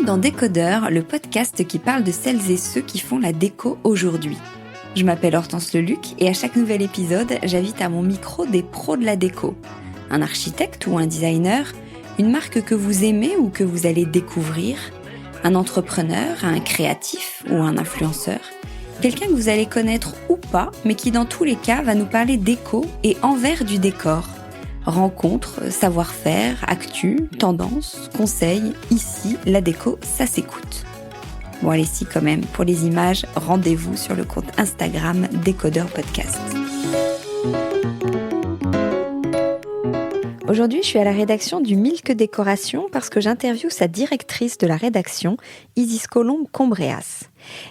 dans Décodeur, le podcast qui parle de celles et ceux qui font la déco aujourd'hui. Je m'appelle Hortense Leluc et à chaque nouvel épisode, j'invite à mon micro des pros de la déco. Un architecte ou un designer, une marque que vous aimez ou que vous allez découvrir, un entrepreneur, un créatif ou un influenceur, quelqu'un que vous allez connaître ou pas, mais qui dans tous les cas va nous parler déco et envers du décor. Rencontres, savoir-faire, actu, tendances, conseils, ici, la déco, ça s'écoute. Bon allez si quand même, pour les images, rendez-vous sur le compte Instagram Décodeur Podcast. Aujourd'hui, je suis à la rédaction du Milk Décoration parce que j'interviewe sa directrice de la rédaction, Isis Colombe-Combreas.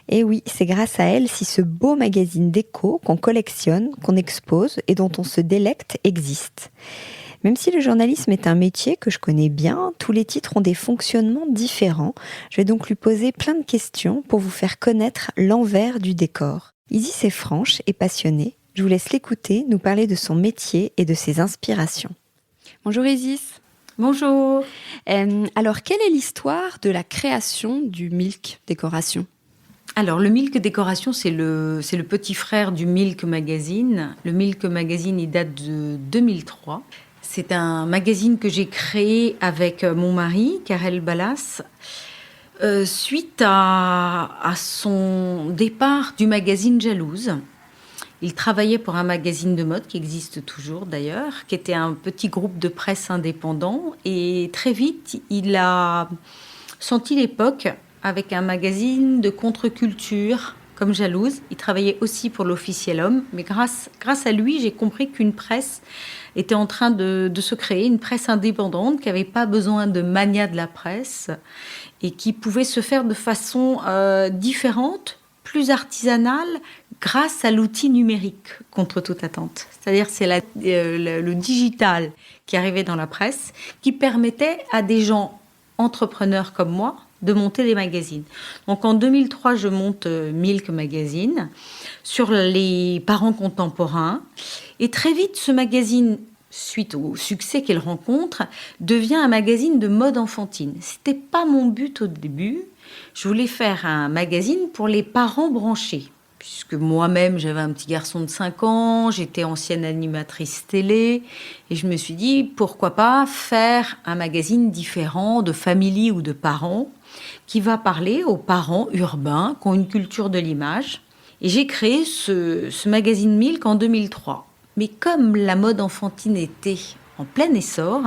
Et oui, c'est grâce à elle si ce beau magazine déco qu'on collectionne, qu'on expose et dont on se délecte existe. Même si le journalisme est un métier que je connais bien, tous les titres ont des fonctionnements différents. Je vais donc lui poser plein de questions pour vous faire connaître l'envers du décor. Isis est franche et passionnée. Je vous laisse l'écouter, nous parler de son métier et de ses inspirations. Bonjour Isis. Bonjour. Alors, quelle est l'histoire de la création du Milk Décoration ? Alors, le Milk Décoration, c'est le petit frère du Milk Magazine. Le Milk Magazine, il date de 2003. C'est un magazine que j'ai créé avec mon mari, Karel Ballas, suite à son départ du magazine Jalouse. Il travaillait pour un magazine de mode qui existe toujours d'ailleurs, qui était un petit groupe de presse indépendant. Et très vite, il a senti l'époque avec un magazine de contre-culture comme Jalouse. Il travaillait aussi pour l'Officiel Homme. Mais grâce à lui, j'ai compris qu'une presse était en train de se créer, une presse indépendante qui n'avait pas besoin de mania de la presse et qui pouvait se faire de façon différente, plus artisanale, grâce à l'outil numérique, contre toute attente. C'est-à-dire c'est le digital qui arrivait dans la presse, qui permettait à des gens entrepreneurs comme moi de monter des magazines. Donc en 2003, je monte Milk Magazine sur les parents contemporains. Et très vite, ce magazine, suite au succès qu'il rencontre, devient un magazine de mode enfantine. Ce n'était pas mon but au début. Je voulais faire un magazine pour les parents branchés. Puisque moi-même, j'avais un petit garçon de 5 ans, j'étais ancienne animatrice télé, et je me suis dit, pourquoi pas faire un magazine différent de famille ou de parents, qui va parler aux parents urbains qui ont une culture de l'image. Et j'ai créé ce magazine Milk en 2003. Mais comme la mode enfantine était en plein essor,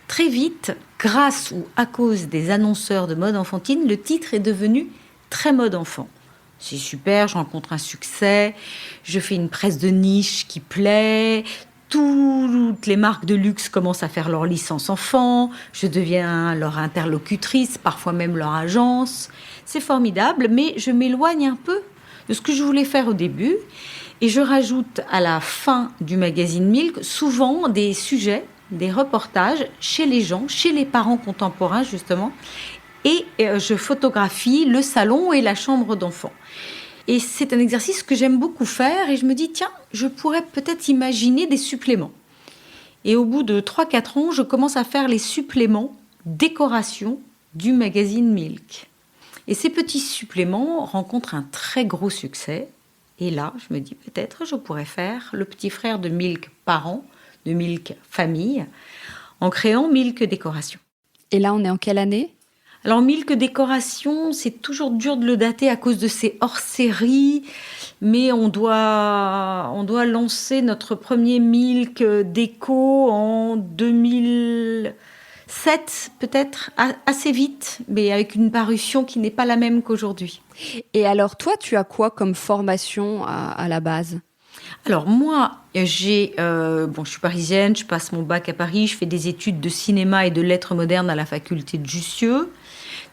très vite, grâce ou à cause des annonceurs de mode enfantine, le titre est devenu très mode enfant. C'est super, je rencontre un succès, je fais une presse de niche qui plaît, toutes les marques de luxe commencent à faire leur licence enfant, je deviens leur interlocutrice, parfois même leur agence. C'est formidable, mais je m'éloigne un peu de ce que je voulais faire au début et je rajoute à la fin du magazine Milk souvent des sujets, des reportages chez les gens, chez les parents contemporains justement. Et je photographie le salon et la chambre d'enfant. Et c'est un exercice que j'aime beaucoup faire et je me dis, tiens, je pourrais peut-être imaginer des suppléments. Et au bout de 3-4 ans, je commence à faire les suppléments décoration du magazine Milk. Et ces petits suppléments rencontrent un très gros succès. Et là, je me dis, peut-être je pourrais faire le petit frère de Milk parents, de Milk famille, en créant Milk Décoration. Et là, on est en quelle année ? Alors, Milk Décoration, c'est toujours dur de le dater à cause de ces hors-séries, mais on doit lancer notre premier Milk Déco en 2007, peut-être, assez vite, mais avec une parution qui n'est pas la même qu'aujourd'hui. Et alors, toi, tu as quoi comme formation à la base ? Alors moi, je suis parisienne, je passe mon bac à Paris, je fais des études de cinéma et de lettres modernes à la faculté de Jussieu.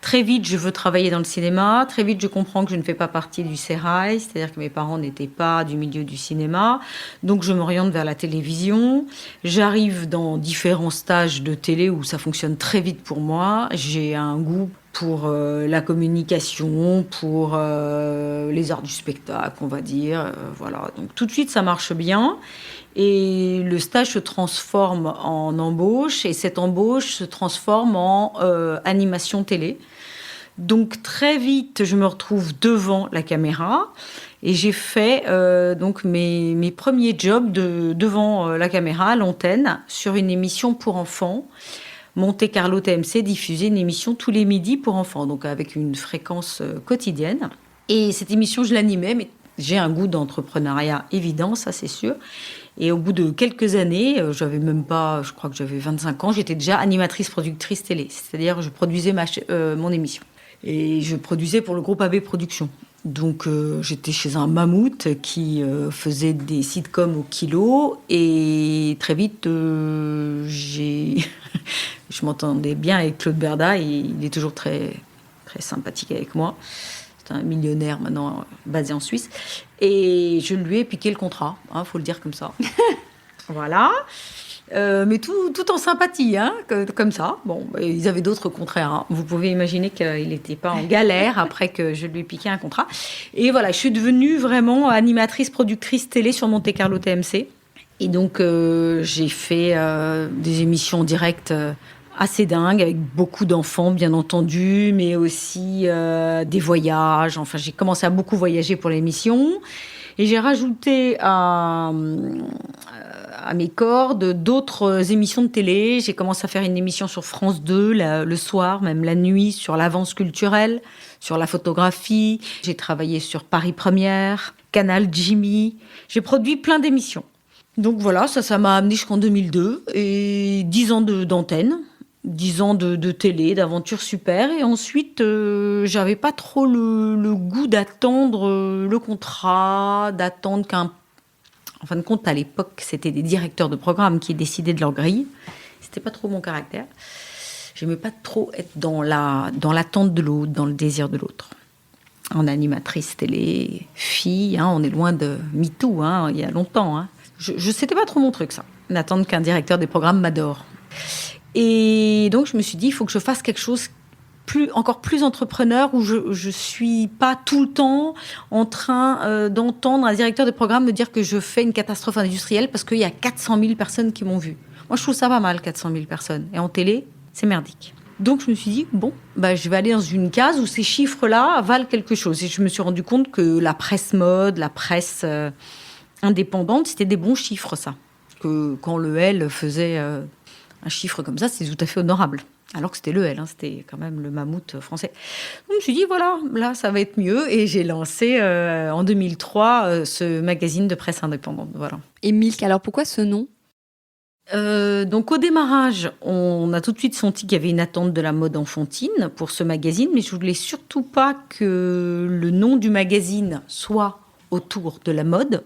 Très vite, je veux travailler dans le cinéma. Très vite, je comprends que je ne fais pas partie du sérail, c'est-à-dire que mes parents n'étaient pas du milieu du cinéma. Donc, je m'oriente vers la télévision. J'arrive dans différents stages de télé où ça fonctionne très vite pour moi. J'ai un goût pour la communication, pour les arts du spectacle, on va dire. Voilà. Donc, tout de suite, ça marche bien. Et le stage se transforme en embauche, et cette embauche se transforme en animation télé. Donc très vite, je me retrouve devant la caméra et j'ai fait donc mes premiers jobs devant la caméra à l'antenne sur une émission pour enfants. Monte Carlo TMC diffusait une émission tous les midis pour enfants, donc avec une fréquence quotidienne. Et cette émission, je l'animais, mais j'ai un goût d'entrepreneuriat évident, ça c'est sûr. Et au bout de quelques années, j'avais même pas, je crois que j'avais 25 ans, j'étais déjà animatrice productrice télé. C'est-à-dire je produisais mon émission. Et je produisais pour le groupe AB Productions. Donc j'étais chez un mammouth qui faisait des sitcoms au kilo. Et très vite, je m'entendais bien avec Claude Berda. Et il est toujours très, très sympathique avec moi. C'est un millionnaire maintenant basé en Suisse. Et je lui ai piqué le contrat, faut le dire comme ça. Voilà. Mais tout en sympathie, comme ça. Bon, ils avaient d'autres contrats. Vous pouvez imaginer qu'il n'était pas en galère après que je lui ai piqué un contrat. Et voilà, je suis devenue vraiment animatrice, productrice télé sur Monte Carlo TMC. Et donc, j'ai fait des émissions directes assez dingues, avec beaucoup d'enfants, bien entendu, mais aussi des voyages. Enfin, j'ai commencé à beaucoup voyager pour l'émission. Et j'ai rajouté à mes cordes d'autres émissions de télé. J'ai commencé à faire une émission sur France 2, le soir, même la nuit, sur l'avance culturelle, sur la photographie. J'ai travaillé sur Paris Première, Canal Jimmy. J'ai produit plein d'émissions. Donc voilà, ça m'a amené jusqu'en 2002. Et 10 ans d'antenne. 10 ans de télé, d'aventures super. Et ensuite, j'avais pas trop le goût d'attendre le contrat, d'attendre En fin de compte, à l'époque, c'était des directeurs de programme qui décidaient de leur grille. C'était pas trop mon caractère. J'aimais pas trop être dans l'attente de l'autre, dans le désir de l'autre. En animatrice télé, fille, on est loin de MeToo, il y a longtemps. C'était pas trop mon truc, ça. D'attendre qu'un directeur des programmes m'adore. Et donc, je me suis dit, il faut que je fasse quelque chose encore plus entrepreneur, où je suis pas tout le temps en train d'entendre un directeur de programme me dire que je fais une catastrophe industrielle parce qu'il y a 400 000 personnes qui m'ont vu. Moi, je trouve ça pas mal, 400 000 personnes. Et en télé, c'est merdique. Donc, je me suis dit, je vais aller dans une case où ces chiffres-là valent quelque chose. Et je me suis rendu compte que la presse mode, la presse indépendante, c'était des bons chiffres, ça. Que quand le L faisait un chiffre comme ça, c'est tout à fait honorable. Alors que c'était le L, c'était quand même le mammouth français. Donc je me suis dit, voilà, là, ça va être mieux. Et j'ai lancé en 2003 ce magazine de presse indépendante. Voilà. Et Milk, alors pourquoi ce nom ? Donc au démarrage, on a tout de suite senti qu'il y avait une attente de la mode enfantine pour ce magazine, mais je voulais surtout pas que le nom du magazine soit autour de la mode,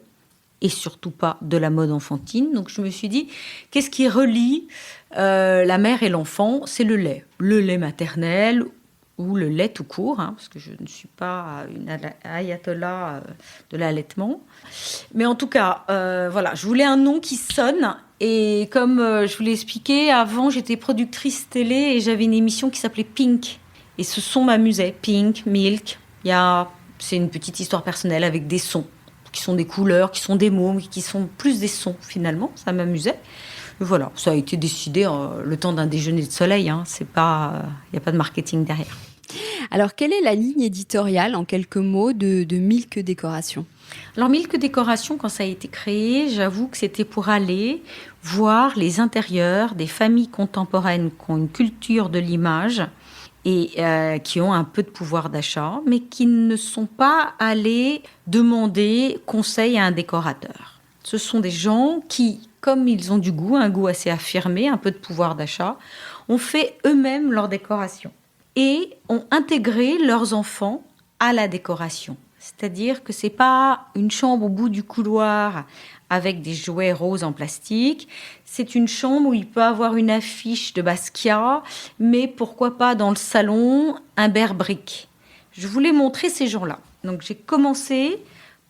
et surtout pas de la mode enfantine. Donc je me suis dit, qu'est-ce qui relie la mère et l'enfant ? C'est le lait maternel ou le lait tout court, parce que je ne suis pas une ayatollah de l'allaitement. Mais en tout cas, voilà, je voulais un nom qui sonne. Et comme je vous l'ai expliqué, avant j'étais productrice télé et j'avais une émission qui s'appelait Pink. Et ce son m'amusait, Pink, Milk. C'est une petite histoire personnelle avec des sons, qui sont des couleurs, qui sont des mots, qui sont plus des sons finalement. Ça m'amusait. Et voilà, ça a été décidé le temps d'un déjeuner de soleil. Il n'y a pas de marketing derrière. Alors, quelle est la ligne éditoriale, en quelques mots, de Milk Décoration ? Alors, Milk Décoration, quand ça a été créé, j'avoue que c'était pour aller voir les intérieurs des familles contemporaines qui ont une culture de l'image et qui ont un peu de pouvoir d'achat, mais qui ne sont pas allés demander conseil à un décorateur. Ce sont des gens qui, comme ils ont du goût, un goût assez affirmé, un peu de pouvoir d'achat, ont fait eux-mêmes leur décoration et ont intégré leurs enfants à la décoration. C'est-à-dire que c'est pas une chambre au bout du couloir avec des jouets roses en plastique. C'est une chambre où il peut avoir une affiche de Basquiat, mais pourquoi pas dans le salon, un Bear Brick. Je voulais montrer ces gens-là. Donc j'ai commencé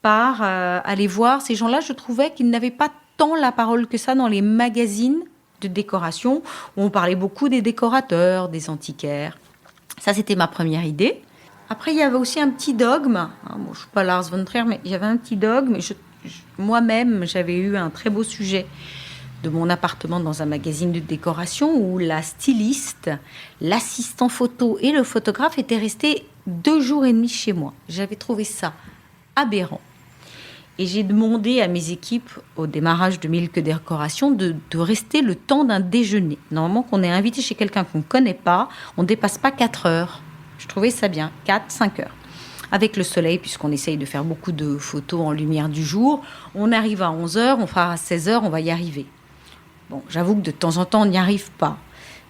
par aller voir ces gens-là. Je trouvais qu'ils n'avaient pas tant la parole que ça dans les magazines de décoration, où on parlait beaucoup des décorateurs, des antiquaires. Ça, c'était ma première idée. Après, il y avait aussi un petit dogme. Je ne suis pas Lars von Trier, mais il y avait un petit dogme. Moi-même, j'avais eu un très beau sujet de mon appartement dans un magazine de décoration où la styliste, l'assistant photo et le photographe étaient restés 2 jours et demi chez moi. J'avais trouvé ça aberrant. Et j'ai demandé à mes équipes, au démarrage de Milk Décoration, de rester le temps d'un déjeuner. Normalement, qu'on est invité chez quelqu'un qu'on ne connaît pas, on ne dépasse pas 4 heures. Je trouvais ça bien, 4-5 heures. Avec le soleil, puisqu'on essaye de faire beaucoup de photos en lumière du jour, on arrive à 11 heures, on fera à 16 heures, on va y arriver. Bon, j'avoue que de temps en temps, on n'y arrive pas.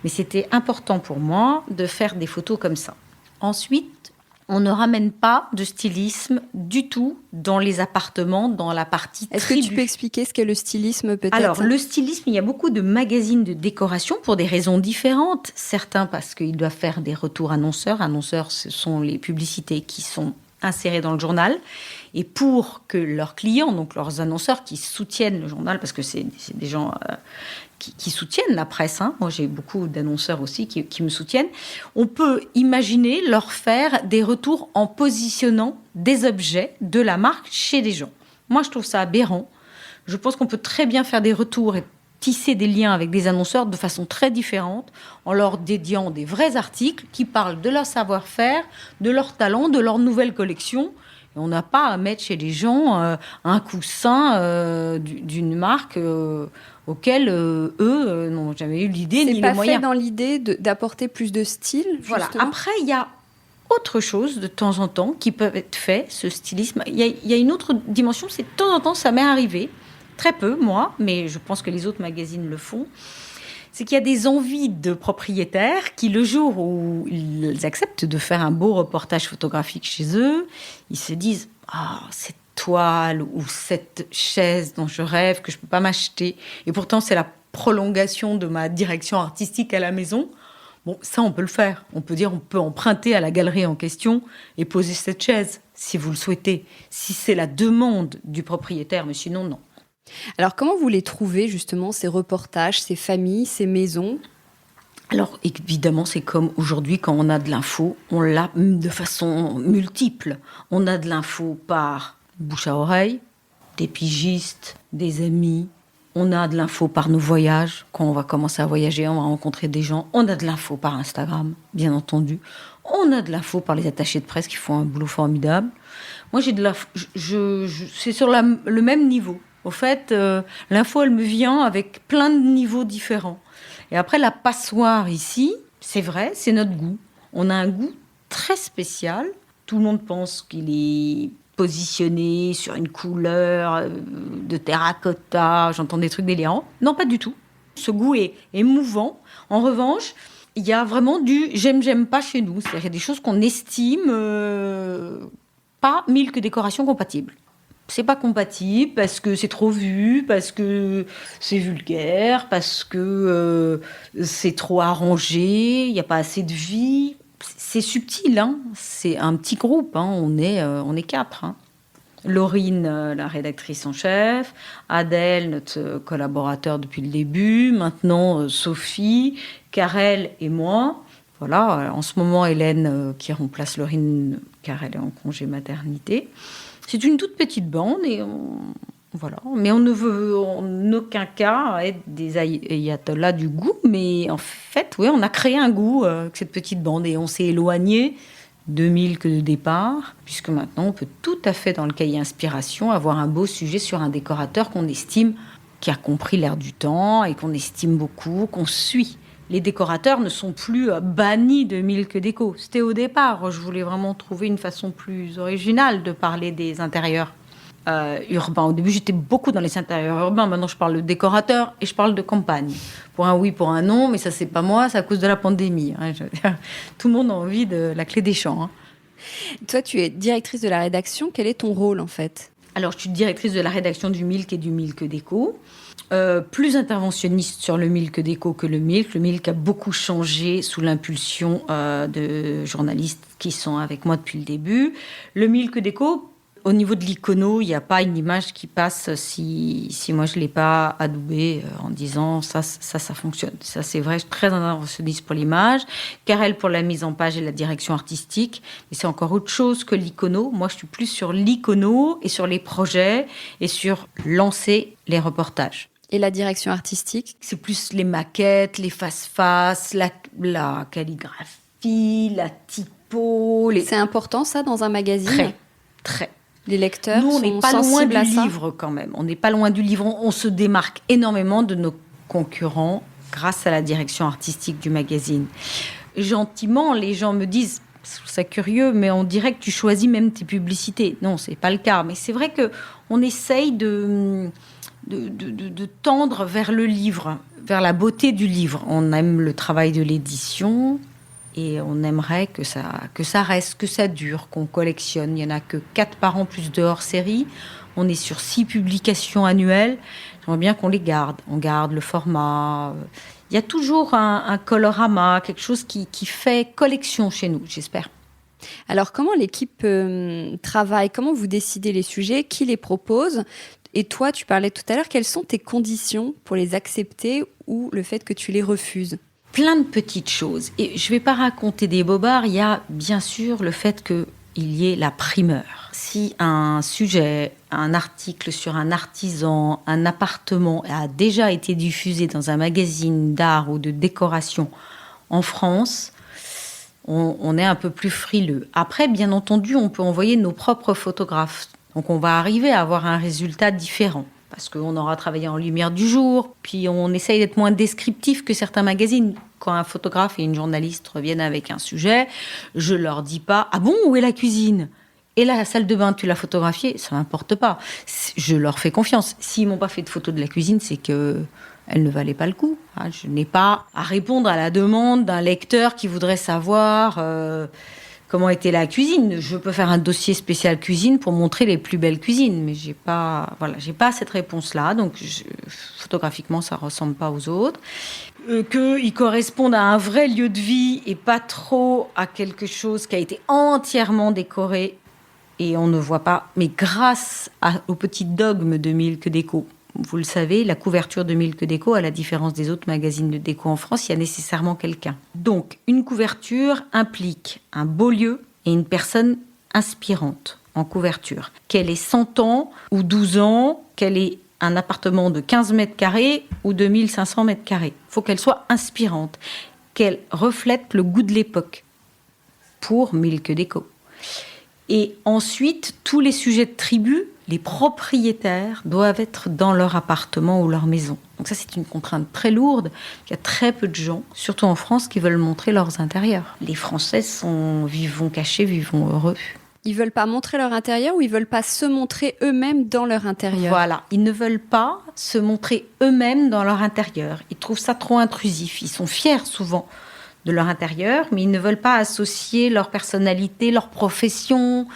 Mais c'était important pour moi de faire des photos comme ça. Ensuite, on ne ramène pas de stylisme du tout dans les appartements, dans la partie tribu. Est-ce que tu peux expliquer ce qu'est le stylisme peut-être ? Alors, le stylisme, il y a beaucoup de magazines de décoration pour des raisons différentes. Certains parce qu'ils doivent faire des retours annonceurs. Annonceurs, ce sont les publicités qui sont insérées dans le journal. Et pour que leurs clients, donc leurs annonceurs qui soutiennent le journal, parce que c'est des gens qui soutiennent la presse, hein. Moi j'ai beaucoup d'annonceurs aussi qui me soutiennent, on peut imaginer leur faire des retours en positionnant des objets de la marque chez les gens. Moi je trouve ça aberrant. Je pense qu'on peut très bien faire des retours et tisser des liens avec des annonceurs de façon très différente, en leur dédiant des vrais articles qui parlent de leur savoir-faire, de leur talent, de leur nouvelle collection. Et on n'a pas à mettre chez les gens un coussin d'une marque auquel eux n'ont jamais eu l'idée ni les moyens. C'est pas fait dans l'idée d'apporter plus de style, voilà. Justement. Après, il y a autre chose de temps en temps qui peut être fait, ce stylisme. Il y a une autre dimension, c'est de temps en temps, ça m'est arrivé, très peu, moi, mais je pense que les autres magazines le font. C'est qu'il y a des envies de propriétaires qui, le jour où ils acceptent de faire un beau reportage photographique chez eux, ils se disent « Ah, cette toile ou cette chaise dont je rêve, que je ne peux pas m'acheter. » Et pourtant, c'est la prolongation de ma direction artistique à la maison. Bon, ça, on peut le faire. On peut dire, on peut emprunter à la galerie en question et poser cette chaise, si vous le souhaitez. Si c'est la demande du propriétaire, mais sinon, non. Alors, comment vous les trouvez, justement, ces reportages, ces familles, ces maisons ? Alors, évidemment, c'est comme aujourd'hui, quand on a de l'info, on l'a de façon multiple. On a de l'info par bouche à oreille, des pigistes, des amis. On a de l'info par nos voyages. Quand on va commencer à voyager, on va rencontrer des gens. On a de l'info par Instagram, bien entendu. On a de l'info par les attachés de presse qui font un boulot formidable. Moi, j'ai de l'info. C'est sur le même niveau. Au fait, l'info, elle me vient avec plein de niveaux différents. Et après, la passoire ici, c'est vrai, c'est notre goût. On a un goût très spécial. Tout le monde pense qu'il est positionné sur une couleur de terracotta. J'entends des trucs délirants. Non, pas du tout. Ce goût est émouvant. En revanche, il y a vraiment du j'aime pas chez nous. C'est-à-dire qu'il y a des choses qu'on estime pas Milk Décoration compatibles. C'est pas compatible parce que c'est trop vu, parce que c'est vulgaire, parce que c'est trop arrangé, il n'y a pas assez de vie. C'est subtil, hein. C'est un petit groupe, hein. On est 4. Hein. Laurine, la rédactrice en chef, Adèle, notre collaborateur depuis le début, maintenant Sophie, Karel et moi. Voilà, en ce moment Hélène qui remplace Laurine car elle est en congé maternité. C'est une toute petite bande et voilà. Mais on ne veut en aucun cas être des ayatollahs du goût. Mais en fait, oui, on a créé un goût avec cette petite bande et on s'est éloigné de Milk de départ, puisque maintenant on peut tout à fait dans le cahier inspiration avoir un beau sujet sur un décorateur qu'on estime, qui a compris l'air du temps et qu'on estime beaucoup, qu'on suit. Les décorateurs ne sont plus bannis de Milk Déco. C'était au départ. Je voulais vraiment trouver une façon plus originale de parler des intérieurs urbains. Au début, j'étais beaucoup dans les intérieurs urbains. Maintenant, je parle de décorateurs et je parle de campagne. Pour un oui, pour un non, mais ça, c'est pas moi, c'est à cause de la pandémie. Hein. Tout le monde a envie de la clé des champs. Hein. Toi, tu es directrice de la rédaction. Quel est ton rôle, en fait ? Alors, je suis directrice de la rédaction du Milk et du Milk Déco. Plus interventionniste sur le Milk Déco que le Milk. Le Milk a beaucoup changé sous l'impulsion de journalistes qui sont avec moi depuis le début. Le Milk Déco, au niveau de l'icono, il n'y a pas une image qui passe si moi je ne l'ai pas adoubée en disant ça fonctionne. Ça, c'est vrai, je suis très interventionniste pour l'image. Karel pour la mise en page et la direction artistique. Mais c'est encore autre chose que l'icono. Moi, je suis plus sur l'icono et sur les projets et sur lancer les reportages. Et la direction artistique? C'est plus les maquettes, les face-face, la calligraphie, la typo. C'est important ça dans un magazine? Très, très. Les lecteurs Nous, on n'est pas loin sensibles du à ça? livre quand même. On n'est pas loin du livre. On se démarque énormément de nos concurrents grâce à la direction artistique du magazine. Gentiment, les gens me disent, je trouve ça curieux, mais on dirait que tu choisis même tes publicités. Non, c'est pas le cas. Mais c'est vrai qu'on essaye de tendre vers le livre, vers la beauté du livre. On aime le travail de l'édition et on aimerait que ça reste, que ça dure, qu'on collectionne. Il n'y en a que 4 par an plus de hors-série. On est sur 6 publications annuelles. J'aimerais bien qu'on les garde. On garde le format. Il y a toujours un colorama, quelque chose qui fait collection chez nous, j'espère. Alors, comment l'équipe travaille? Comment vous décidez les sujets? Qui les propose? Et toi, tu parlais tout à l'heure, quelles sont tes conditions pour les accepter ou le fait que tu les refuses? Plein de petites choses. Et je ne vais pas raconter des bobards. Il y a bien sûr le fait qu'il y ait la primeur. Si un sujet, un article sur un artisan, un appartement a déjà été diffusé dans un magazine d'art ou de décoration en France, on est un peu plus frileux. Après, bien entendu, on peut envoyer nos propres photographes. Donc on va arriver à avoir un résultat différent. Parce qu'on aura travaillé en lumière du jour, puis on essaye d'être moins descriptif que certains magazines. Quand un photographe et une journaliste reviennent avec un sujet, je leur dis pas « Ah bon, où est la cuisine ?» Et là, la salle de bain, tu l'as photographiée, ça m'importe pas. Je leur fais confiance. S'ils m'ont pas fait de photo de la cuisine, c'est que elle ne valait pas le coup. Je n'ai pas à répondre à la demande d'un lecteur qui voudrait savoir comment était la cuisine. Je peux faire un dossier spécial cuisine pour montrer les plus belles cuisines, mais j'ai pas cette réponse-là. Donc photographiquement, ça ressemble pas aux autres. Qu'ils correspondent à un vrai lieu de vie et pas trop à quelque chose qui a été entièrement décoré et on ne voit pas. Mais grâce au petit dogme de Milk Déco, vous le savez, la couverture de Milk Déco, à la différence des autres magazines de déco en France, il y a nécessairement quelqu'un. Donc, une couverture implique un beau lieu et une personne inspirante en couverture. Qu'elle ait 100 ans ou 12 ans, qu'elle ait un appartement de 15 mètres carrés ou de 1500 mètres carrés. Il faut qu'elle soit inspirante, qu'elle reflète le goût de l'époque pour Milk Déco. Et ensuite, tous les sujets de tribu, les propriétaires doivent être dans leur appartement ou leur maison. Donc ça, c'est une contrainte très lourde. Il y a très peu de gens, surtout en France, qui veulent montrer leurs intérieurs. Les Français vivons cachés, vivons heureux. Ils veulent pas montrer leur intérieur ou ils veulent pas se montrer eux-mêmes dans leur intérieur? Voilà, ils ne veulent pas se montrer eux-mêmes dans leur intérieur. Ils trouvent ça trop intrusif. Ils sont fiers souvent de leur intérieur, mais ils ne veulent pas associer leur personnalité, leur profession,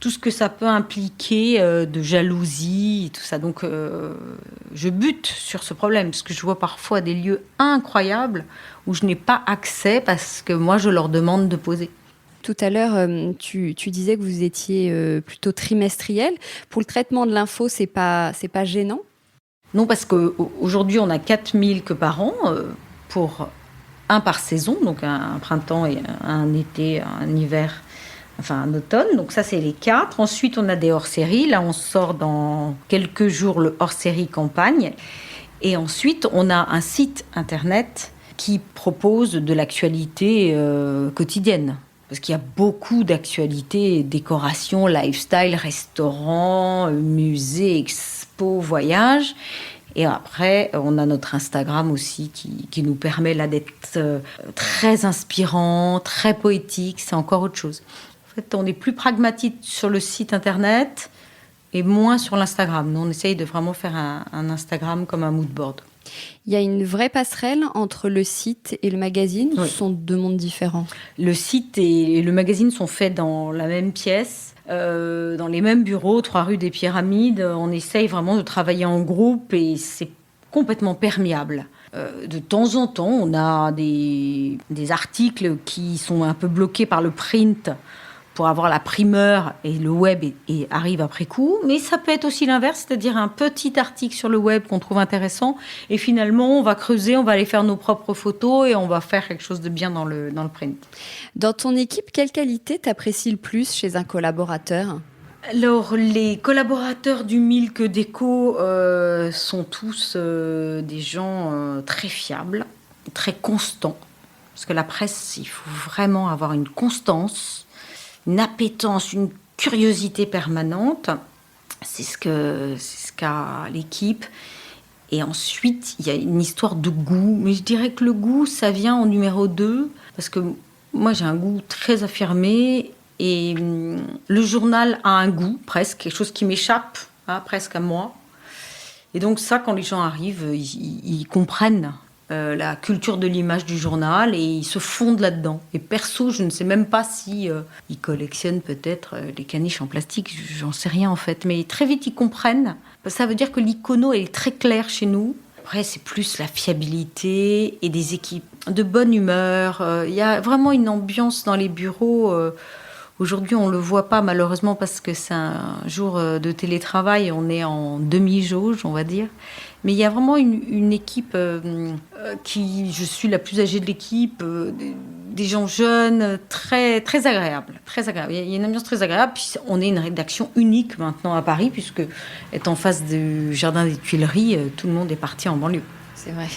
tout ce que ça peut impliquer de jalousie et tout ça. Donc, je bute sur ce problème, parce que je vois parfois des lieux incroyables où je n'ai pas accès parce que moi, je leur demande de poser. Tout à l'heure, tu disais que vous étiez plutôt trimestriel. Pour le traitement de l'info, c'est pas gênant? Non, parce qu'aujourd'hui, on a 4000 que par an pour un par saison, donc un printemps et un été, un hiver, enfin un automne. Donc ça, c'est les 4. Ensuite, on a des hors-séries. Là, on sort dans quelques jours le hors-série campagne. Et ensuite, on a un site internet qui propose de l'actualité quotidienne. Parce qu'il y a beaucoup d'actualités, décoration, lifestyle, restaurants, musées, expos, voyages. Et après, on a notre Instagram aussi qui nous permet là d'être très inspirant, très poétique. C'est encore autre chose. En fait, on est plus pragmatique sur le site internet et moins sur l'Instagram. Nous, on essaye de vraiment faire un Instagram comme un mood board. Il y a une vraie passerelle entre le site et le magazine, ou Oui. ce sont deux mondes différents? Le site et le magazine sont faits dans la même pièce, dans les mêmes bureaux, 3 rue des Pyramides. On essaye vraiment de travailler en groupe et c'est complètement perméable. De temps en temps, on a des articles qui sont un peu bloqués par le print pour avoir la primeur et le web et arrive après coup. Mais ça peut être aussi l'inverse, c'est-à-dire un petit article sur le web qu'on trouve intéressant et finalement on va creuser, on va aller faire nos propres photos et on va faire quelque chose de bien dans le print. Dans ton équipe, quelle qualité t'apprécies le plus chez un collaborateur? Alors, les collaborateurs du Milk Déco sont tous des gens très fiables, très constants. Parce que la presse, il faut vraiment avoir une constance, une appétence, une curiosité permanente. C'est ce qu'a l'équipe. Et ensuite, il y a une histoire de goût. Mais je dirais que le goût, ça vient en numéro 2. Parce que moi, j'ai un goût très affirmé. Et le journal a un goût, presque, quelque chose qui m'échappe, presque à moi. Et donc ça, quand les gens arrivent, ils comprennent la culture de l'image du journal et ils se fondent là-dedans. Et perso, je ne sais même pas si ils collectionnent peut-être les caniches en plastique, j'en sais rien en fait. Mais très vite, ils comprennent. Ça veut dire que l'icono est très claire chez nous. Après, c'est plus la fiabilité et des équipes de bonne humeur. Il y a vraiment une ambiance dans les bureaux. Aujourd'hui, on ne le voit pas malheureusement parce que c'est un jour de télétravail, on est en demi-jauge, on va dire. Mais il y a vraiment une équipe je suis la plus âgée de l'équipe, des gens jeunes, très, très agréables. Très agréable. Il y a une ambiance très agréable. Puis on est une rédaction unique maintenant à Paris, puisque est en face du Jardin des Tuileries, tout le monde est parti en banlieue. C'est vrai.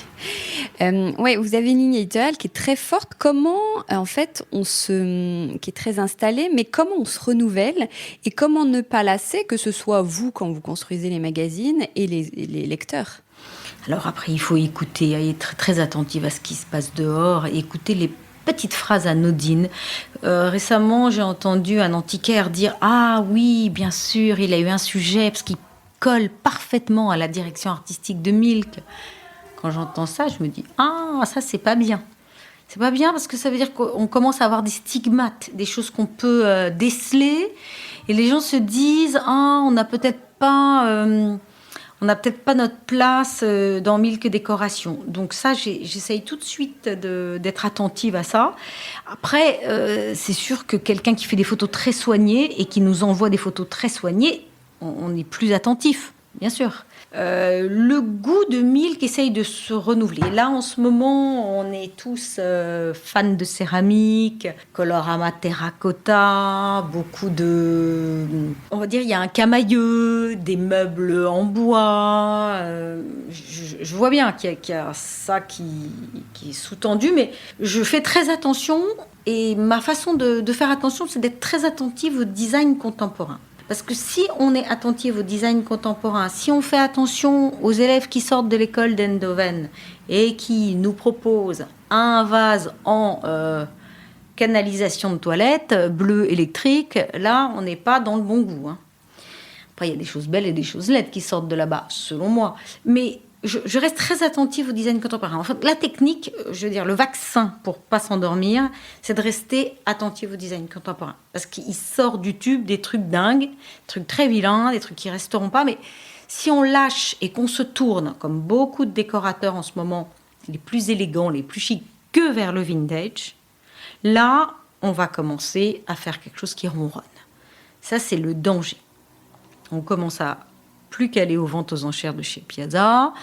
Ouais, vous avez une ligne éditoriale qui est très forte. Comment, en fait, qui est très installée, mais comment on se renouvelle et comment ne pas lasser, que ce soit vous quand vous construisez les magazines et les lecteurs? Alors après, il faut écouter, être très attentive à ce qui se passe dehors, et écouter les petites phrases anodines. Récemment, j'ai entendu un antiquaire dire « Ah oui, bien sûr, il a eu un sujet parce qu'il colle parfaitement à la direction artistique de Milk ». Quand j'entends ça, je me dis « Ah, ça, c'est pas bien ». C'est pas bien parce que ça veut dire qu'on commence à avoir des stigmates, des choses qu'on peut déceler. Et les gens se disent « Ah, on n'a peut-être pas notre place dans Milk Décoration ». Donc ça, j'essaye tout de suite d'être attentive à ça. Après, c'est sûr que quelqu'un qui fait des photos très soignées et qui nous envoie des photos très soignées, on est plus attentif, bien sûr. Le goût de Milk essaye de se renouveler. Là, en ce moment, on est tous fans de céramique, colorama terracotta, beaucoup de... On va dire, il y a un camailleux, des meubles en bois. Je vois bien qu'il y a ça qui est sous-tendu, mais je fais très attention. Et ma façon de faire attention, c'est d'être très attentive au design contemporain. Parce que si on est attentif au design contemporain, si on fait attention aux élèves qui sortent de l'école d'Eindhoven et qui nous proposent un vase en canalisation de toilette bleu électrique, là, on n'est pas dans le bon goût. Après, il y a des choses belles et des choses laides qui sortent de là-bas, selon moi. Mais je reste très attentive au design contemporain. En fait, la technique, je veux dire, le vaccin pour pas s'endormir, c'est de rester attentive au design contemporain. Parce qu'il sort du tube des trucs dingues, des trucs très vilains, des trucs qui resteront pas. Mais si on lâche et qu'on se tourne, comme beaucoup de décorateurs en ce moment, les plus élégants, les plus chics, que vers le vintage, là, on va commencer à faire quelque chose qui ronronne. Ça, c'est le danger. On commence à plus qu'aller aux ventes aux enchères de chez Piazza.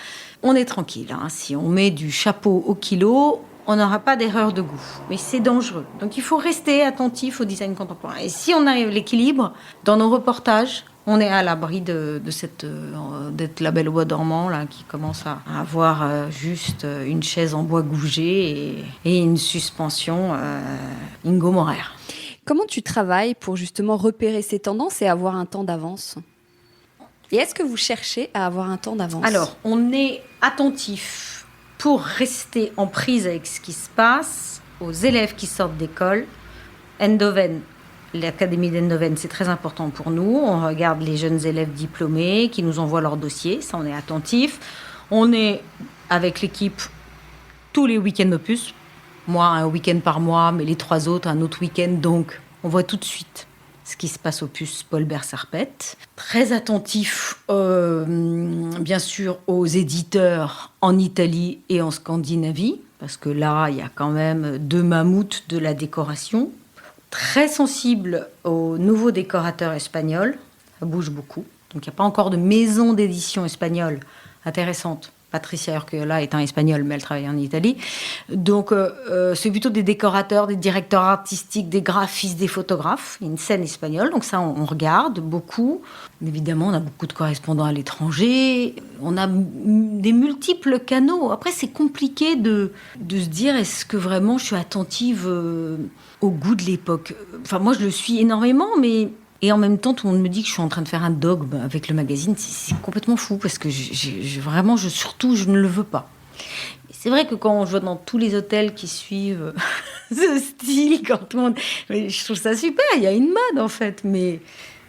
On est tranquille. Si on met du chapeau au kilo, on n'aura pas d'erreur de goût. Mais c'est dangereux. Donc il faut rester attentif au design contemporain. Et si on arrive à l'équilibre, dans nos reportages, on est à l'abri d'être label bois dormant là, qui commence à avoir juste une chaise en bois gougé et une suspension Ingo Maurer. Comment tu travailles pour justement repérer ces tendances et avoir un temps d'avance ? Et est-ce que vous cherchez à avoir un temps d'avance ? Alors, on est attentif pour rester en prise avec ce qui se passe aux élèves qui sortent d'école. Eindhoven, l'académie d'Eindhoven, c'est très important pour nous. On regarde les jeunes élèves diplômés qui nous envoient leur dossier. Ça, on est attentif. On est avec l'équipe tous les week-ends opus. Moi, un week-end par mois, mais les 3 autres, un autre week-end. Donc, on voit tout de suite ce qui se passe au puce Paul Bert-Serpette. Très attentif, bien sûr, aux éditeurs en Italie et en Scandinavie, parce que là, il y a quand même 2 mammouths de la décoration. Très sensible aux nouveaux décorateurs espagnols, ça bouge beaucoup. Donc il n'y a pas encore de maison d'édition espagnole intéressante Patricia Urquiola étant espagnole, mais elle travaille en Italie. Donc, c'est plutôt des décorateurs, des directeurs artistiques, des graphistes, des photographes. Il y a une scène espagnole, donc ça, on regarde beaucoup. Évidemment, on a beaucoup de correspondants à l'étranger. On a des multiples canaux. Après, c'est compliqué de se dire, est-ce que vraiment je suis attentive au goût de l'époque ? Enfin, moi, je le suis énormément, mais... Et en même temps, tout le monde me dit que je suis en train de faire un dogme avec le magazine. C'est complètement fou parce que vraiment, surtout, je ne le veux pas. C'est vrai que quand je vais dans tous les hôtels qui suivent ce style, quand tout le monde... Je trouve ça super, il y a une mode en fait. Mais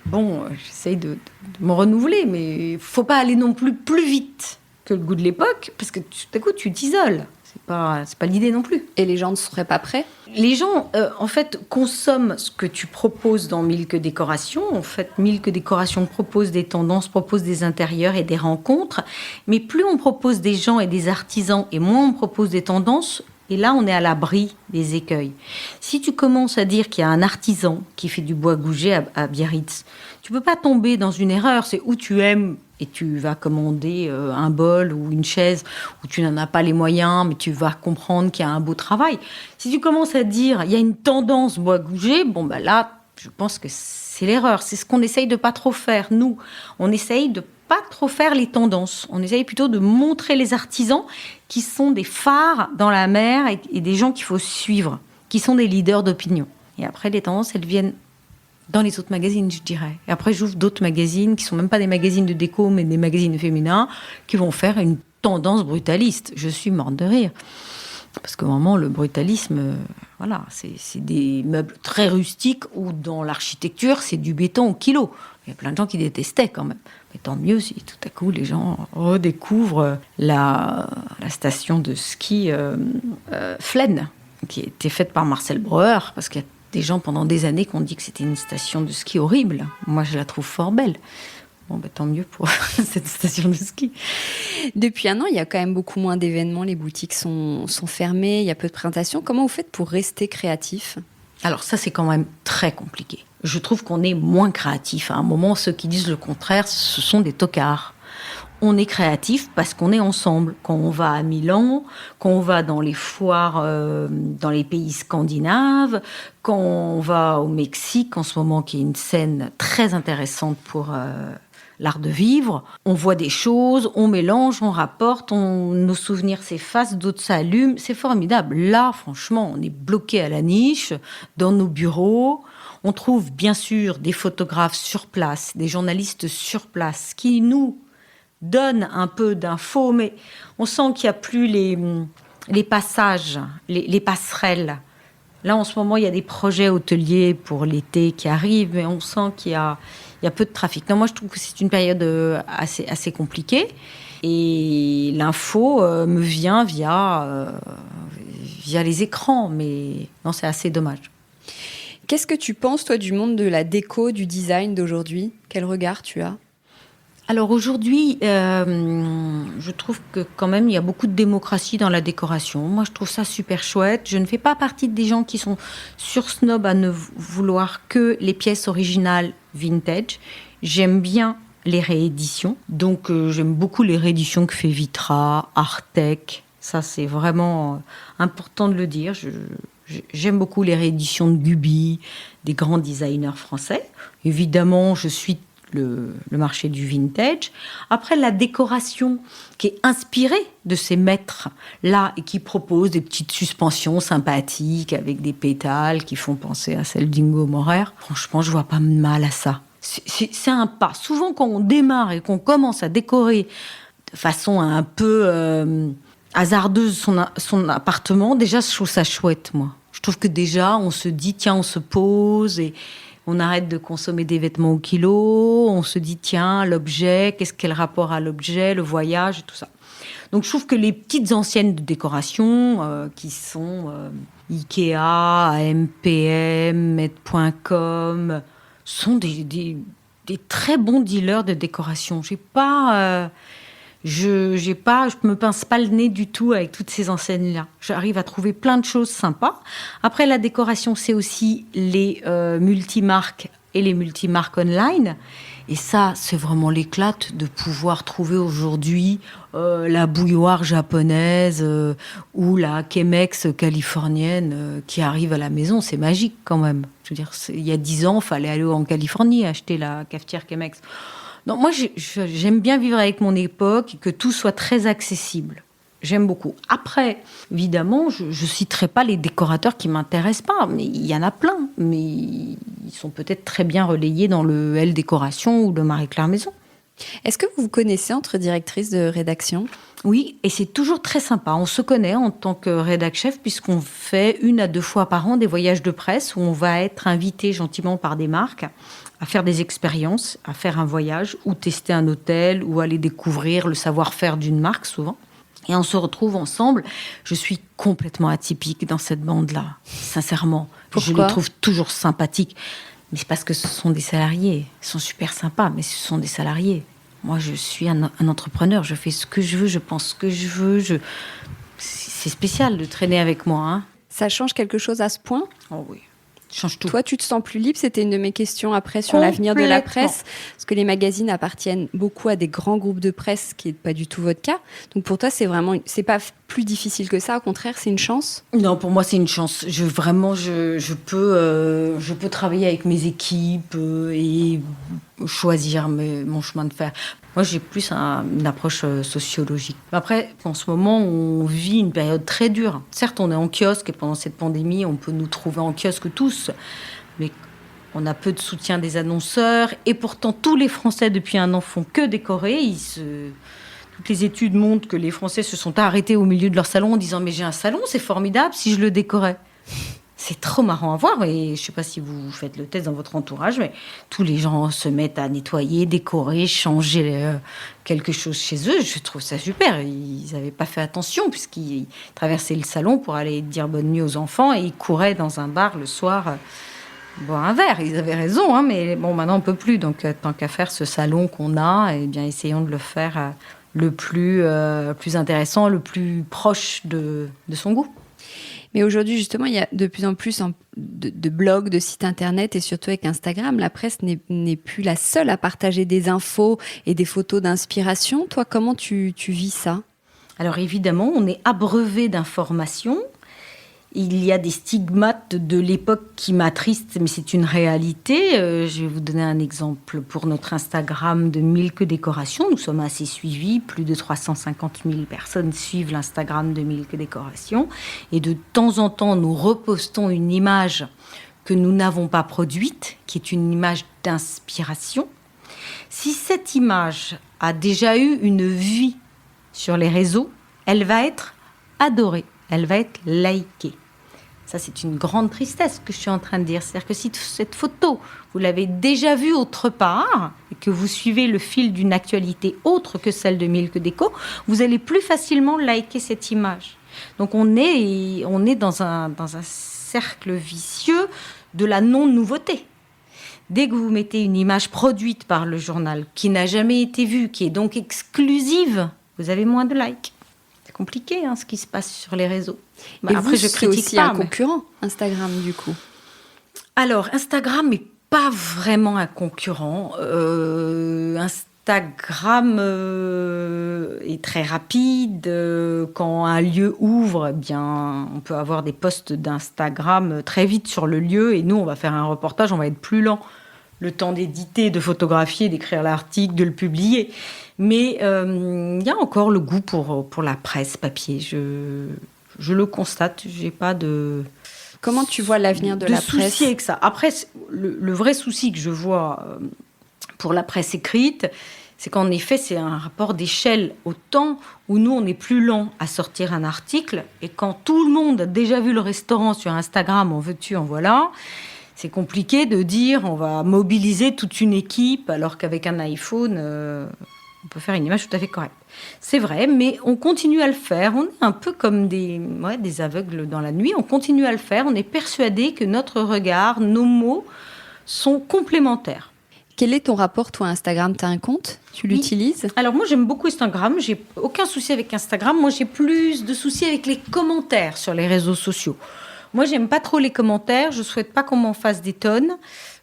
bon, j'essaye de me renouveler. Mais il ne faut pas aller non plus vite que le goût de l'époque parce que tout à coup, tu t'isoles. C'est pas l'idée non plus. Et les gens ne seraient pas prêts ? Les gens, en fait, consomment ce que tu proposes dans Milk Décoration. En fait, Milk Décoration propose des tendances, propose des intérieurs et des rencontres. Mais plus on propose des gens et des artisans, et moins on propose des tendances, et là, on est à l'abri des écueils. Si tu commences à dire qu'il y a un artisan qui fait du bois gougé à Biarritz, tu peux pas tomber dans une erreur. C'est où tu aimes et tu vas commander un bol ou une chaise où tu n'en as pas les moyens, mais tu vas comprendre qu'il y a un beau travail. Si tu commences à dire il y a une tendance bois gougé, bon ben là, je pense que c'est l'erreur. C'est ce qu'on essaye de pas trop faire. Nous, on essaye de pas trop faire les tendances. On essaye plutôt de montrer les artisans qui sont des phares dans la mer et des gens qu'il faut suivre, qui sont des leaders d'opinion. Et après, les tendances, elles viennent dans les autres magazines, je dirais. Et après, j'ouvre d'autres magazines qui sont même pas des magazines de déco, mais des magazines féminins qui vont faire une tendance brutaliste. Je suis morte de rire. Parce que vraiment, le brutalisme, voilà, c'est des meubles très rustiques où dans l'architecture, c'est du béton au kilo. Il y a plein de gens qui détestaient quand même. Mais tant mieux si tout à coup les gens redécouvrent la station de ski Flaine, qui a été faite par Marcel Breuer, parce qu'il y a des gens pendant des années qui ont dit que c'était une station de ski horrible. Moi, je la trouve fort belle. Bon, tant mieux pour cette station de ski. Depuis un an, il y a quand même beaucoup moins d'événements. Les boutiques sont fermées, il y a peu de présentations. Comment vous faites pour rester créatif ? Alors ça, c'est quand même très compliqué. Je trouve qu'on est moins créatif. À un moment, ceux qui disent le contraire, ce sont des tocards. On est créatif parce qu'on est ensemble. Quand on va à Milan, quand on va dans les foires dans les pays scandinaves, quand on va au Mexique, en ce moment, qui est une scène très intéressante pour l'art de vivre, on voit des choses, on mélange, on rapporte, nos souvenirs s'effacent, d'autres s'allument. C'est formidable. Là, franchement, on est bloqué à la niche, dans nos bureaux. On trouve bien sûr des photographes sur place, des journalistes sur place qui nous donne un peu d'infos, mais on sent qu'il n'y a plus les passages, les passerelles. Là, en ce moment, il y a des projets hôteliers pour l'été qui arrivent, mais on sent qu'il y a peu de trafic. Non, moi, je trouve que c'est une période assez compliquée. Et l'info me vient via les écrans, mais non, c'est assez dommage. Qu'est-ce que tu penses, toi, du monde de la déco, du design d'aujourd'hui ? Quel regard tu as ? Alors aujourd'hui, je trouve que quand même, il y a beaucoup de démocratie dans la décoration. Moi, je trouve ça super chouette. Je ne fais pas partie des gens qui sont sur-snob à ne vouloir que les pièces originales vintage. J'aime bien les rééditions. Donc, j'aime beaucoup les rééditions que fait Vitra, Artec. Ça, c'est vraiment important de le dire. J'aime beaucoup les rééditions de Gubi, des grands designers français. Évidemment, je suis le marché du vintage. Après, la décoration qui est inspirée de ces maîtres-là et qui propose des petites suspensions sympathiques avec des pétales qui font penser à celles d'Ingo Maurer. Franchement, je vois pas de mal à ça. C'est un pas. Souvent, quand on démarre et qu'on commence à décorer de façon un peu hasardeuse son appartement, déjà, je trouve ça chouette, moi. Je trouve que déjà, on se dit, tiens, on se pose et on arrête de consommer des vêtements au kilo, on se dit, tiens, l'objet, qu'est le rapport à l'objet, le voyage et tout ça. Donc, je trouve que les petites anciennes de décoration, qui sont Ikea, AMPM, Med.com, sont des très bons dealers de décoration. Je me pince pas le nez du tout avec toutes ces enseignes-là. J'arrive à trouver plein de choses sympas. Après, la décoration, c'est aussi les multimarques et les multimarques online. Et ça, c'est vraiment l'éclate de pouvoir trouver aujourd'hui la bouilloire japonaise ou la Chemex californienne qui arrive à la maison. C'est magique quand même. Je veux dire, il y a 10 ans, il fallait aller en Californie acheter la cafetière Chemex. Donc moi, j'aime bien vivre avec mon époque et que tout soit très accessible. J'aime beaucoup. Après, évidemment, je ne citerai pas les décorateurs qui ne m'intéressent pas, mais il y en a plein. Mais ils sont peut-être très bien relayés dans le L Décoration ou le Marie-Claire Maison. Est-ce que vous vous connaissez entre directrices de rédaction ? Oui, et c'est toujours très sympa. On se connaît en tant que rédac-chef puisqu'on fait 1 à 2 fois par an des voyages de presse où on va être invité gentiment par des marques à faire des expériences, à faire un voyage ou tester un hôtel ou aller découvrir le savoir-faire d'une marque souvent. Et on se retrouve ensemble. Je suis complètement atypique dans cette bande-là, sincèrement. Pourquoi ? Je les trouve toujours sympathiques. Mais c'est parce que ce sont des salariés. Ils sont super sympas, mais ce sont des salariés. Moi, je suis un entrepreneur. Je fais ce que je veux, je pense ce que je veux. C'est spécial de traîner avec moi. Hein. Ça change quelque chose à ce point ? Oh oui. Change tout. Toi, tu te sens plus libre ? C'était une de mes questions après sur l'avenir de la presse. Parce que les magazines appartiennent beaucoup à des grands groupes de presse, ce qui n'est pas du tout votre cas. Donc pour toi, c'est pas plus difficile que ça. Au contraire, c'est une chance ? Non, pour moi, c'est une chance. Je peux travailler avec mes équipes et choisir mon chemin de fer. Moi, j'ai plus une approche sociologique. Après, en ce moment, on vit une période très dure. Certes, on est en kiosque et pendant cette pandémie, on peut nous trouver en kiosque tous. Mais on a peu de soutien des annonceurs. Et pourtant, tous les Français, depuis 1 an, font que décorer. Toutes les études montrent que les Français se sont arrêtés au milieu de leur salon en disant « Mais j'ai un salon, c'est formidable si je le décorais ». C'est trop marrant à voir. Et je ne sais pas si vous faites le test dans votre entourage, mais tous les gens se mettent à nettoyer, décorer, changer quelque chose chez eux. Je trouve ça super. Ils n'avaient pas fait attention puisqu'ils traversaient le salon pour aller dire bonne nuit aux enfants et ils couraient dans un bar le soir boire un verre. Ils avaient raison, hein, mais bon, maintenant on ne peut plus. Donc tant qu'à faire ce salon qu'on a, eh bien, essayons de le faire le plus intéressant, le plus proche de son goût. Mais aujourd'hui, justement, il y a de plus en plus de blogs, de sites internet et surtout avec Instagram. La presse n'est plus la seule à partager des infos et des photos d'inspiration. Toi, comment tu vis ça ? Alors évidemment, on est abreuvé d'informations. Il y a des stigmates de l'époque qui m'attristent, mais c'est une réalité. Je vais vous donner un exemple pour notre Instagram de Milk Décoration. Nous sommes assez suivis. Plus de 350 000 personnes suivent l'Instagram de Milk Décoration. Et de temps en temps, nous repostons une image que nous n'avons pas produite, qui est une image d'inspiration. Si cette image a déjà eu une vie sur les réseaux, elle va être adorée. Elle va être likée. Ça, c'est une grande tristesse que je suis en train de dire. C'est-à-dire que si cette photo, vous l'avez déjà vue autre part et que vous suivez le fil d'une actualité autre que celle de Milk Déco, vous allez plus facilement liker cette image. Donc, on est dans un cercle vicieux de la non-nouveauté. Dès que vous mettez une image produite par le journal qui n'a jamais été vue, qui est donc exclusive, vous avez moins de likes. Compliqué ce qui se passe sur les réseaux. Et après, je critique aussi un concurrent, Instagram, du coup. Alors, Instagram n'est pas vraiment un concurrent. Instagram est très rapide. Quand un lieu ouvre, eh bien, on peut avoir des posts d'Instagram très vite sur le lieu. Et nous, on va faire un reportage, on va être plus lent. Le temps d'éditer, de photographier, d'écrire l'article, de le publier. Mais il y a encore le goût pour la presse papier. Je le constate, j'ai pas de... Comment tu vois l'avenir de la presse ? Souci avec ça. Après, le vrai souci que je vois pour la presse écrite, c'est qu'en effet, c'est un rapport d'échelle au temps où nous, on est plus lent à sortir un article. Et quand tout le monde a déjà vu le restaurant sur Instagram, en veux-tu, en voilà... C'est compliqué de dire on va mobiliser toute une équipe alors qu'avec un iPhone, on peut faire une image tout à fait correcte. C'est vrai, mais on continue à le faire. On est un peu comme des aveugles dans la nuit. On continue à le faire. On est persuadé que notre regard, nos mots sont complémentaires. Quel est ton rapport, toi, à Instagram ? Tu as un compte ? Tu l'utilises ? Alors moi, j'aime beaucoup Instagram. J'ai aucun souci avec Instagram. Moi, j'ai plus de soucis avec les commentaires sur les réseaux sociaux. Moi, j'aime pas trop les commentaires. Je souhaite pas qu'on m'en fasse des tonnes.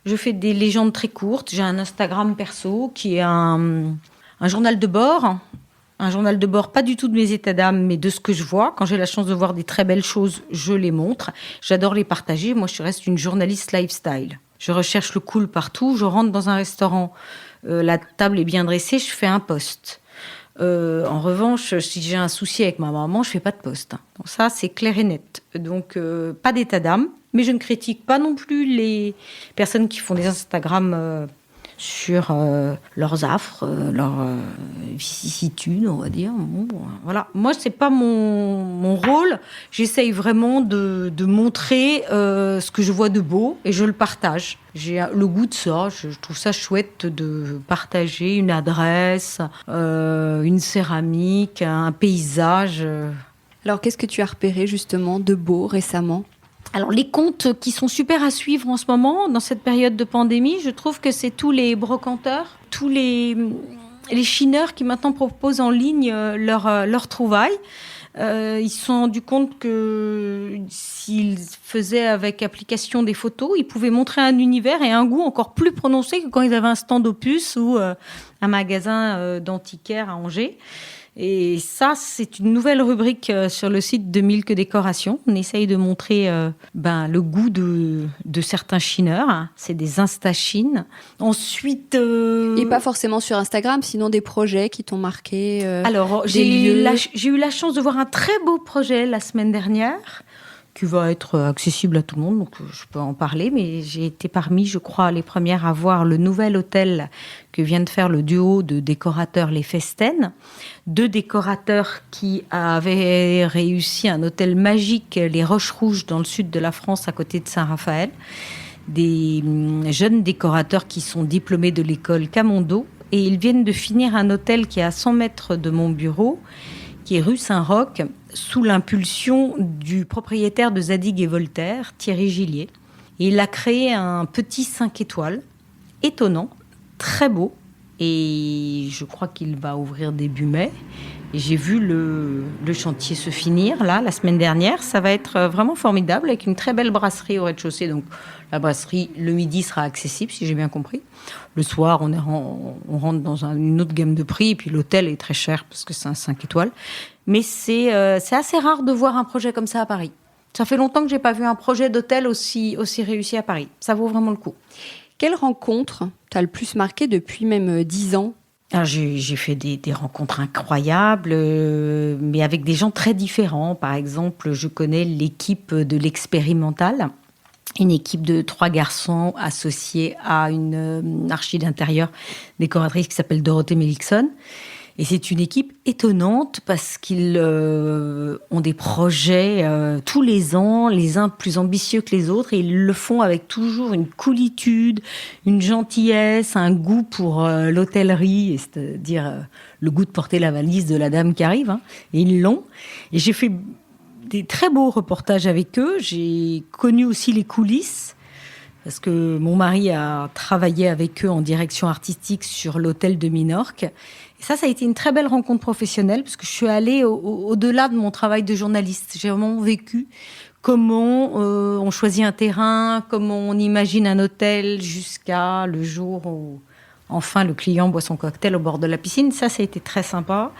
Je fais des légendes très courtes. J'ai un Instagram perso qui est un journal de bord. Un journal de bord, pas du tout de mes états d'âme, mais de ce que je vois. Quand j'ai la chance de voir des très belles choses, je les montre. J'adore les partager. Moi, je reste une journaliste lifestyle. Je recherche le cool partout. Je rentre dans un restaurant, la table est bien dressée, je fais un post. En revanche, si j'ai un souci avec ma maman, je fais pas de post. Donc ça, c'est clair et net. Donc, pas d'état d'âme. Mais je ne critique pas non plus les personnes qui font des Instagram sur leurs affres, leurs vicissitudes, on va dire. Bon, voilà. Moi, c'est pas mon rôle. J'essaye vraiment de montrer ce que je vois de beau et je le partage. J'ai le goût de ça. Je trouve ça chouette de partager une adresse, une céramique, un paysage. Alors, qu'est-ce que tu as repéré justement de beau récemment ? Alors, les comptes qui sont super à suivre en ce moment, dans cette période de pandémie, je trouve que c'est tous les brocanteurs, tous les chineurs qui maintenant proposent en ligne leurs trouvailles. Ils se sont rendus compte que s'ils faisaient avec application des photos, ils pouvaient montrer un univers et un goût encore plus prononcé que quand ils avaient un stand Opus ou un magasin d'antiquaire à Angers. Et ça, c'est une nouvelle rubrique sur le site de Milk Décoration. On essaye de montrer le goût de certains chineurs. C'est des Insta-chines. Ensuite... Et pas forcément sur Instagram, sinon des projets qui t'ont marqué. Alors, j'ai eu la chance de voir un très beau projet la semaine dernière qui va être accessible à tout le monde, donc je peux en parler, mais j'ai été parmi, je crois, les premières à voir le nouvel hôtel que vient de faire le duo de décorateurs Les Festen. 2 décorateurs qui avaient réussi un hôtel magique, les Roches Rouges, dans le sud de la France, à côté de Saint-Raphaël. Des jeunes décorateurs qui sont diplômés de l'école Camondo, et ils viennent de finir un hôtel qui est à 100 mètres de mon bureau, qui est rue Saint-Roch, sous l'impulsion du propriétaire de Zadig et Voltaire, Thierry Gillier. Et il a créé un petit 5 étoiles, étonnant, très beau, et je crois qu'il va ouvrir début mai. Et j'ai vu le chantier se finir, là, la semaine dernière. Ça va être vraiment formidable, avec une très belle brasserie au rez-de-chaussée. Donc, la brasserie, le midi, sera accessible, si j'ai bien compris. Le soir, on rentre dans une autre gamme de prix. Et puis, l'hôtel est très cher, parce que c'est un 5 étoiles. Mais c'est assez rare de voir un projet comme ça à Paris. Ça fait longtemps que je n'ai pas vu un projet d'hôtel aussi réussi à Paris. Ça vaut vraiment le coup. Quelle rencontre t'as le plus marqué depuis même 10 ans ? Alors, j'ai fait des rencontres incroyables, mais avec des gens très différents. Par exemple, je connais l'équipe de l'Expérimental, une équipe de 3 garçons associés à une archi d'intérieur décoratrice qui s'appelle Dorothée Melikson. Et c'est une équipe étonnante parce qu'ils ont des projets tous les ans, les uns plus ambitieux que les autres, et ils le font avec toujours une coolitude, une gentillesse, un goût pour l'hôtellerie, c'est-à-dire le goût de porter la valise de la dame qui arrive, hein, et ils l'ont. Et j'ai fait des très beaux reportages avec eux, j'ai connu aussi les coulisses, parce que mon mari a travaillé avec eux en direction artistique sur l'hôtel de Minorque. Et ça a été une très belle rencontre professionnelle, parce que je suis allée au-delà de mon travail de journaliste. J'ai vraiment vécu comment on choisit un terrain, comment on imagine un hôtel, jusqu'à le jour où, enfin, le client boit son cocktail au bord de la piscine. Ça a été très sympa.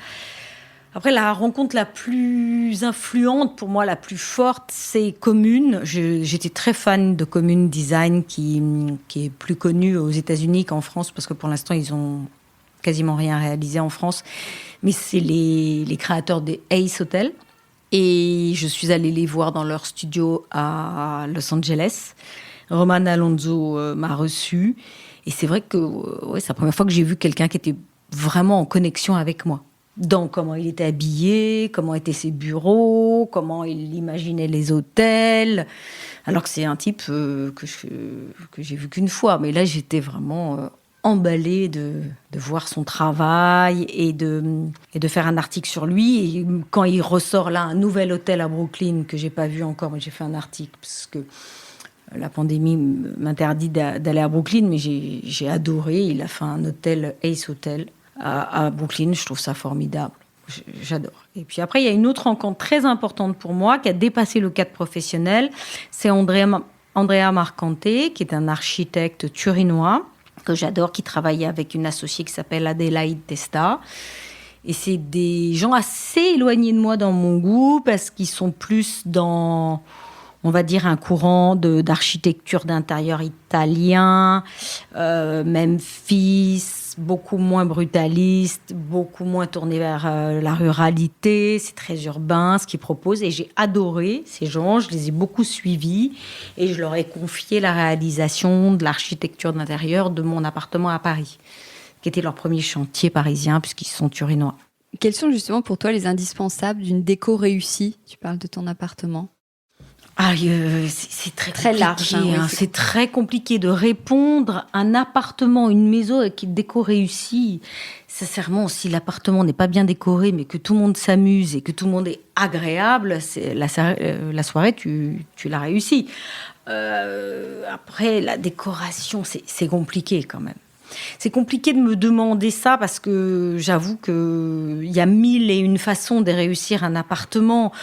Après, la rencontre la plus influente, pour moi, la plus forte, c'est Commune. J'étais très fan de Commune Design, qui est plus connu aux États-Unis qu'en France, parce que pour l'instant, ils ont quasiment rien réalisé en France. Mais c'est les créateurs des Ace Hotel. Et je suis allée les voir dans leur studio à Los Angeles. Roman Alonso m'a reçue. Et c'est vrai que c'est la première fois que j'ai vu quelqu'un qui était vraiment en connexion avec moi. Dans comment il était habillé, comment étaient ses bureaux, comment il imaginait les hôtels. Alors que c'est un type que j'ai vu qu'une fois. Mais là, j'étais vraiment emballée de voir son travail et de faire un article sur lui. Et quand il ressort là un nouvel hôtel à Brooklyn que j'ai pas vu encore, mais j'ai fait un article parce que la pandémie m'interdit d'aller à Brooklyn, mais j'ai adoré. Il a fait un hôtel, Ace Hotel, à Brooklyn. Je trouve ça formidable. J'adore. Et puis après, il y a une autre rencontre très importante pour moi qui a dépassé le cadre professionnel. C'est Andrea Andrea Marcante, qui est un architecte turinois que j'adore, qui travaille avec une associée qui s'appelle Adelaide Testa. Et c'est des gens assez éloignés de moi dans mon goût parce qu'ils sont plus dans, on va dire, un courant d'architecture d'intérieur italien, Memphis, beaucoup moins brutaliste, beaucoup moins tourné vers la ruralité. C'est très urbain ce qu'ils proposent et j'ai adoré ces gens, je les ai beaucoup suivis et je leur ai confié la réalisation de l'architecture d'intérieur de mon appartement à Paris, qui était leur premier chantier parisien puisqu'ils sont turinois. Quels sont justement pour toi les indispensables d'une déco réussie ? Tu parles de ton appartement. C'est très large. Oui, c'est très compliqué de répondre à un appartement, une maison avec une déco réussie. Sincèrement, si l'appartement n'est pas bien décoré, mais que tout le monde s'amuse et que tout le monde est agréable, la soirée, tu l'as réussi. Après, la décoration, c'est compliqué quand même. C'est compliqué de me demander ça parce que j'avoue qu'il y a 1001 façons de réussir un appartement.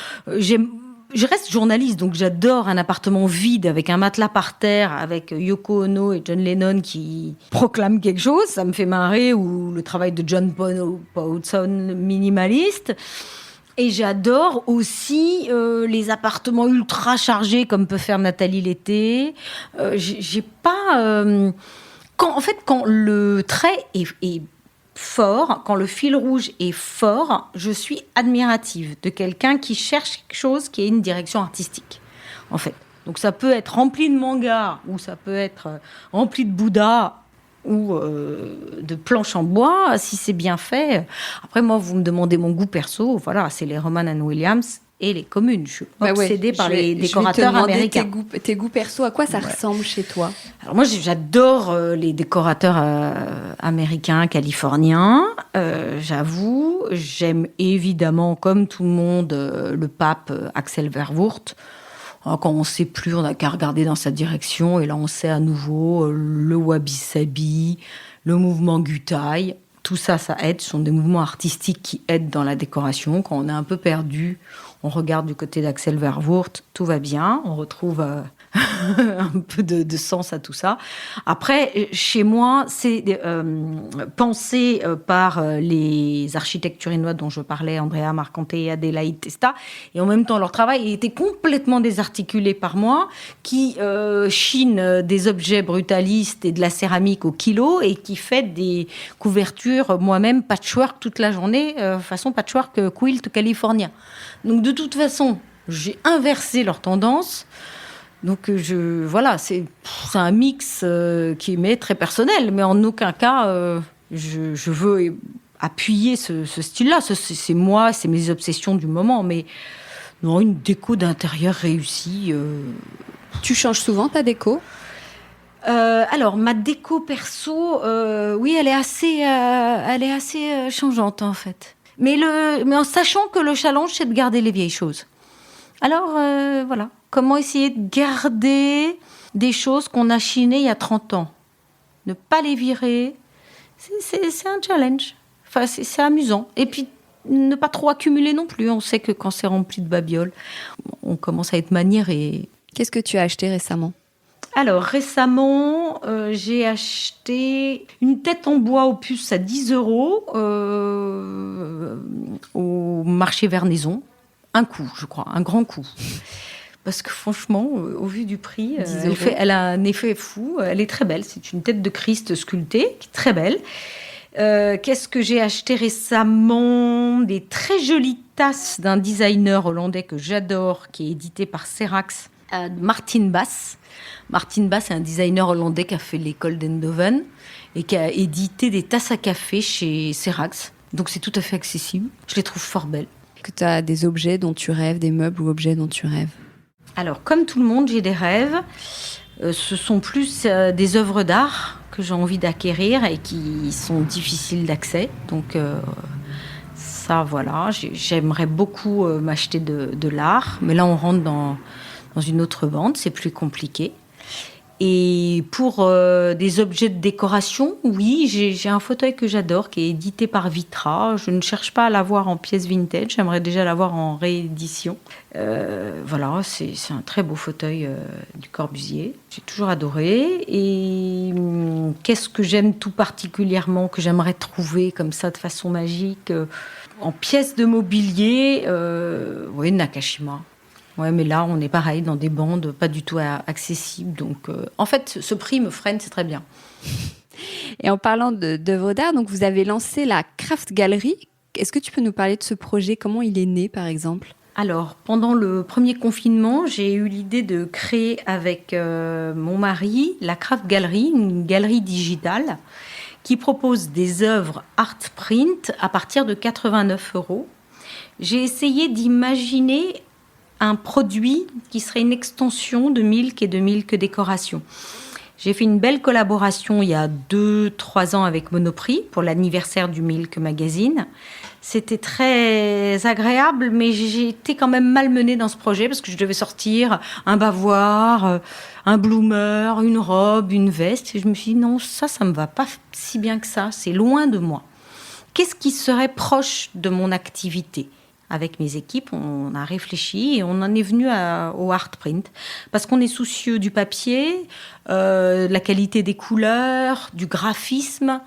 Je reste journaliste, donc j'adore un appartement vide avec un matelas par terre, avec Yoko Ono et John Lennon qui proclament quelque chose. Ça me fait marrer, ou le travail de John Powson minimaliste. Et j'adore aussi les appartements ultra chargés comme peut faire Nathalie Lété. J'ai pas... Quand le trait est fort, quand le fil rouge est fort, je suis admirative de quelqu'un qui cherche quelque chose qui ait une direction artistique, en fait. Donc ça peut être rempli de manga, ou ça peut être rempli de Bouddha, ou de planches en bois, si c'est bien fait. Après, moi, vous me demandez mon goût perso, voilà, c'est les Roman & Williams et les communes. Je suis obsédée par les décorateurs américains. Tes goûts perso, à quoi ça ressemble chez toi ? Alors moi, j'adore les décorateurs américains, californiens. J'avoue, j'aime évidemment, comme tout le monde, le pape Axel Verwoerd. Quand on ne sait plus, on n'a qu'à regarder dans sa direction. Et là, on sait à nouveau le wabi-sabi, le mouvement Gutai. Tout ça, ça aide. Ce sont des mouvements artistiques qui aident dans la décoration. Quand on est un peu perdu, on regarde du côté d'Axel Verwoerd, tout va bien. On retrouve un peu de sens à tout ça. Après, chez moi, c'est pensé par les architectes turinois dont je parlais, Andrea Marcante et Adelaide Testa. Et en même temps, leur travail était complètement désarticulé par moi, qui chine des objets brutalistes et de la céramique au kilo et qui fait des couvertures moi-même patchwork toute la journée, façon patchwork quilt californien. Donc de toute façon, j'ai inversé leur tendance. Donc voilà, c'est un mix qui m'est très personnel, mais en aucun cas je veux appuyer ce style-là. C'est moi, c'est mes obsessions du moment, mais non, une déco d'intérieur réussie. Tu changes souvent ta déco ? Alors ma déco perso, oui, elle est assez changeante en fait. Mais en sachant que le challenge, c'est de garder les vieilles choses. Alors, voilà. Comment essayer de garder des choses qu'on a chinées il y a 30 ans ? Ne pas les virer, c'est un challenge. Enfin, c'est amusant. Et puis, ne pas trop accumuler non plus. On sait que quand c'est rempli de babioles, on commence à être maniéré. Qu'est-ce que tu as acheté récemment ? Alors, récemment, j'ai acheté une tête en bois au puce à 10 € au marché Vernaison. Un coup, je crois, un grand coup. Parce que franchement, au vu du prix, elle a un effet fou. Elle est très belle. C'est une tête de Christ sculptée, qui est très belle. Qu'est-ce que j'ai acheté récemment ? Des très jolies tasses d'un designer hollandais que j'adore, qui est édité par Serax, Martin Bass. Martin Bass est un designer hollandais qui a fait l'école d'Eindhoven et qui a édité des tasses à café chez Serax. Donc c'est tout à fait accessible. Je les trouve fort belles. Que tu as des objets dont tu rêves, des meubles ou objets dont tu rêves ? Alors, comme tout le monde, j'ai des rêves. Ce sont plus des œuvres d'art que j'ai envie d'acquérir et qui sont difficiles d'accès. Donc, ça, voilà. J'aimerais beaucoup m'acheter de l'art. Mais là, on rentre dans une autre bande. C'est plus compliqué. Et pour des objets de décoration, oui, j'ai un fauteuil que j'adore, qui est édité par Vitra. Je ne cherche pas à l'avoir en pièce vintage, j'aimerais déjà l'avoir en réédition. Voilà, c'est un très beau fauteuil du Corbusier. J'ai toujours adoré. Et qu'est-ce que j'aime tout particulièrement, que j'aimerais trouver comme ça de façon magique en pièces de mobilier, oui, Nakashima. Ouais, mais là, on est pareil, dans des bandes pas du tout accessibles. Donc, en fait, ce prix me freine, c'est très bien. Et en parlant d'œuvres d'art, donc vous avez lancé la Craft Gallery. Est-ce que tu peux nous parler de ce projet? Comment il est né, par exemple? Alors, pendant le premier confinement, j'ai eu l'idée de créer avec mon mari la Craft Gallery, une galerie digitale qui propose des œuvres art print à partir de 89 €. J'ai essayé d'imaginer un produit qui serait une extension de Milk et de Milk Décoration. J'ai fait une belle collaboration il y a 2-3 ans avec Monoprix pour l'anniversaire du Milk Magazine. C'était très agréable, mais j'ai été quand même malmenée dans ce projet parce que je devais sortir un bavoir, un bloomer, une robe, une veste. Et je me suis dit non, ça me va pas si bien que ça, c'est loin de moi. Qu'est-ce qui serait proche de mon activité ? Avec mes équipes, on a réfléchi et on en est venu au art print. Parce qu'on est soucieux du papier, de la qualité des couleurs, du graphisme.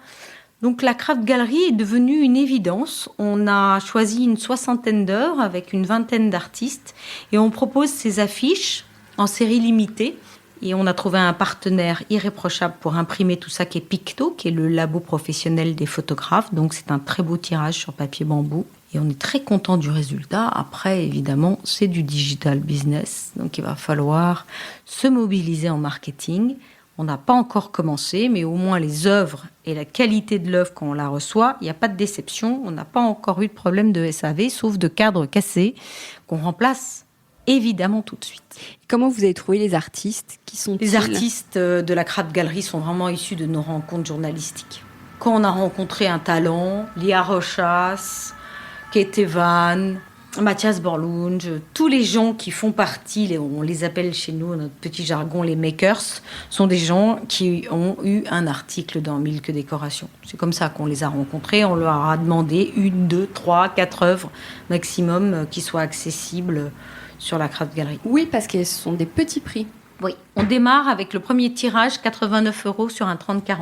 Donc la Craft Gallery est devenue une évidence. On a choisi une 60aine d'œuvres avec une 20aine d'artistes. Et on propose ces affiches en série limitée. Et on a trouvé un partenaire irréprochable pour imprimer tout ça qui est Picto, qui est le labo professionnel des photographes. Donc c'est un très beau tirage sur papier bambou. Et on est très content du résultat. Après, évidemment, c'est du digital business. Donc, il va falloir se mobiliser en marketing. On n'a pas encore commencé, mais au moins les œuvres et la qualité de l'œuvre quand on la reçoit, il n'y a pas de déception. On n'a pas encore eu de problème de SAV, sauf de cadres cassés qu'on remplace évidemment tout de suite. Comment vous avez trouvé les artistes? Qui sont-ils? Les artistes de la Craft Gallery sont vraiment issus de nos rencontres journalistiques. Quand on a rencontré un talent, Lia Rochas, Kate Evan, Mathias Borlunge, tous les gens qui font partie, on les appelle chez nous, notre petit jargon, les makers, sont des gens qui ont eu un article dans Milk Décoration. C'est comme ça qu'on les a rencontrés. On leur a demandé 1, 2, 3, 4 œuvres maximum qui soient accessibles sur la Craft Gallery. Oui, parce que ce sont des petits prix. Oui, on démarre avec le premier tirage, 89 € sur un 30-40.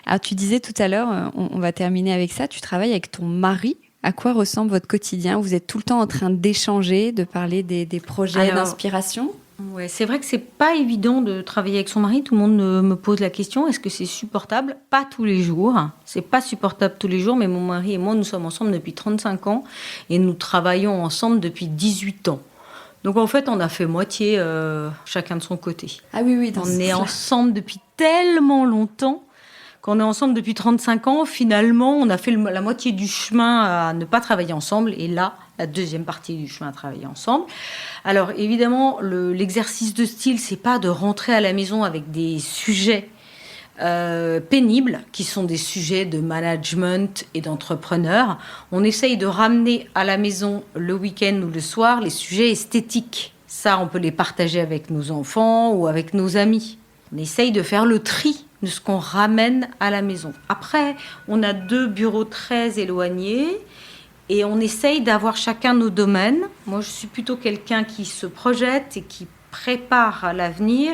Alors, tu disais tout à l'heure, on va terminer avec ça, tu travailles avec ton mari. À quoi ressemble votre quotidien? Vous êtes tout le temps en train d'échanger, de parler des projets d'inspiration? Ouais, c'est vrai que c'est pas évident de travailler avec son mari. Tout le monde me pose la question, est-ce que c'est supportable? Pas tous les jours. C'est pas supportable tous les jours, mais mon mari et moi, nous sommes ensemble depuis 35 ans et nous travaillons ensemble depuis 18 ans. Donc en fait, on a fait moitié chacun de son côté. Ah oui, on est ensemble depuis tellement longtemps. Quand on est ensemble depuis 35 ans, finalement, on a fait la moitié du chemin à ne pas travailler ensemble. Et là, la deuxième partie du chemin à travailler ensemble. Alors, évidemment, l'exercice de style, c'est pas de rentrer à la maison avec des sujets pénibles, qui sont des sujets de management et d'entrepreneur. On essaye de ramener à la maison, le week-end ou le soir, les sujets esthétiques. Ça, on peut les partager avec nos enfants ou avec nos amis. On essaye de faire le tri de ce qu'on ramène à la maison. Après, on a 2 bureaux très éloignés et on essaye d'avoir chacun nos domaines. Moi, je suis plutôt quelqu'un qui se projette et qui prépare l'avenir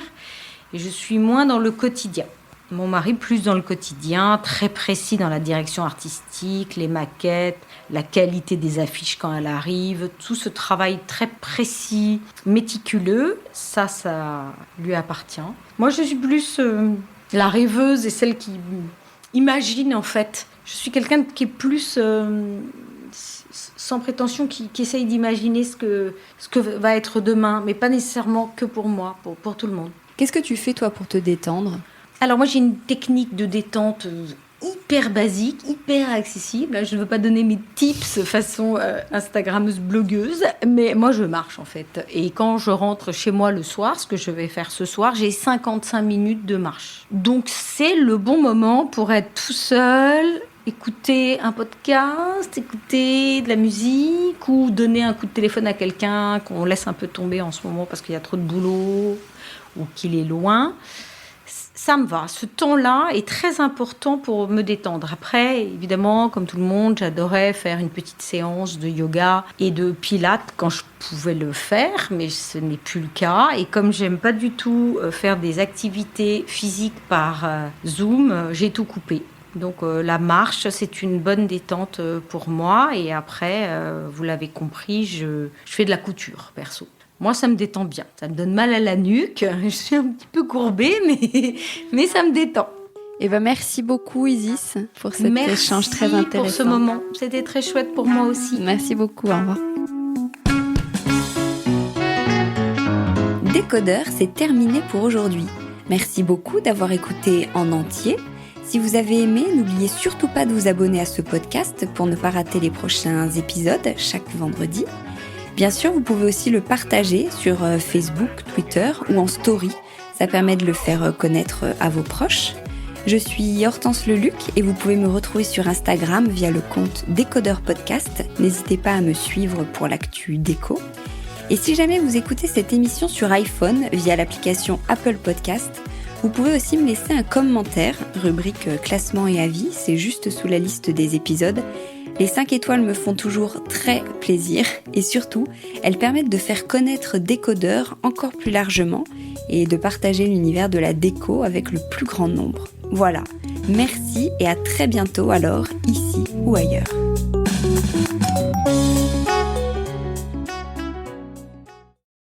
et je suis moins dans le quotidien. Mon mari, plus dans le quotidien, très précis dans la direction artistique, les maquettes, la qualité des affiches quand elles arrivent, tout ce travail très précis, méticuleux, ça lui appartient. Moi, je suis plus la rêveuse et celle qui imagine, en fait. Je suis quelqu'un qui est plus sans prétention, qui essaye d'imaginer ce que va être demain, mais pas nécessairement que pour moi, pour tout le monde. Qu'est-ce que tu fais, toi, pour te détendre ? Alors moi, j'ai une technique de détente hyper basique, hyper accessible. Je ne veux pas donner mes tips façon Instagrammeuse, blogueuse, mais moi, je marche en fait. Et quand je rentre chez moi le soir, ce que je vais faire ce soir, j'ai 55 minutes de marche. Donc c'est le bon moment pour être tout seul, écouter un podcast, écouter de la musique ou donner un coup de téléphone à quelqu'un qu'on laisse un peu tomber en ce moment parce qu'il y a trop de boulot ou qu'il est loin. Ça me va. Ce temps-là est très important pour me détendre. Après, évidemment, comme tout le monde, j'adorais faire une petite séance de yoga et de pilates quand je pouvais le faire, mais ce n'est plus le cas. Et comme j'aime pas du tout faire des activités physiques par Zoom, j'ai tout coupé. Donc la marche, c'est une bonne détente pour moi. Et après, vous l'avez compris, je fais de la couture, perso. Moi, ça me détend bien. Ça me donne mal à la nuque. Je suis un petit peu courbée, mais ça me détend. Eh ben, merci beaucoup, Isis, pour cet échange très intéressant. Merci pour ce moment. C'était très chouette pour moi aussi. Merci beaucoup. Au revoir. Décodeur, c'est terminé pour aujourd'hui. Merci beaucoup d'avoir écouté en entier. Si vous avez aimé, n'oubliez surtout pas de vous abonner à ce podcast pour ne pas rater les prochains épisodes chaque vendredi. Bien sûr, vous pouvez aussi le partager sur Facebook, Twitter ou en story. Ça permet de le faire connaître à vos proches. Je suis Hortense Leluc et vous pouvez me retrouver sur Instagram via le compte Décodeur Podcast. N'hésitez pas à me suivre pour l'actu déco. Et si jamais vous écoutez cette émission sur iPhone via l'application Apple Podcast, vous pouvez aussi me laisser un commentaire, rubrique classement et avis, c'est juste sous la liste des épisodes. Les 5 étoiles me font toujours très plaisir et surtout, elles permettent de faire connaître Décodeur encore plus largement et de partager l'univers de la déco avec le plus grand nombre. Voilà, merci et à très bientôt alors, ici ou ailleurs.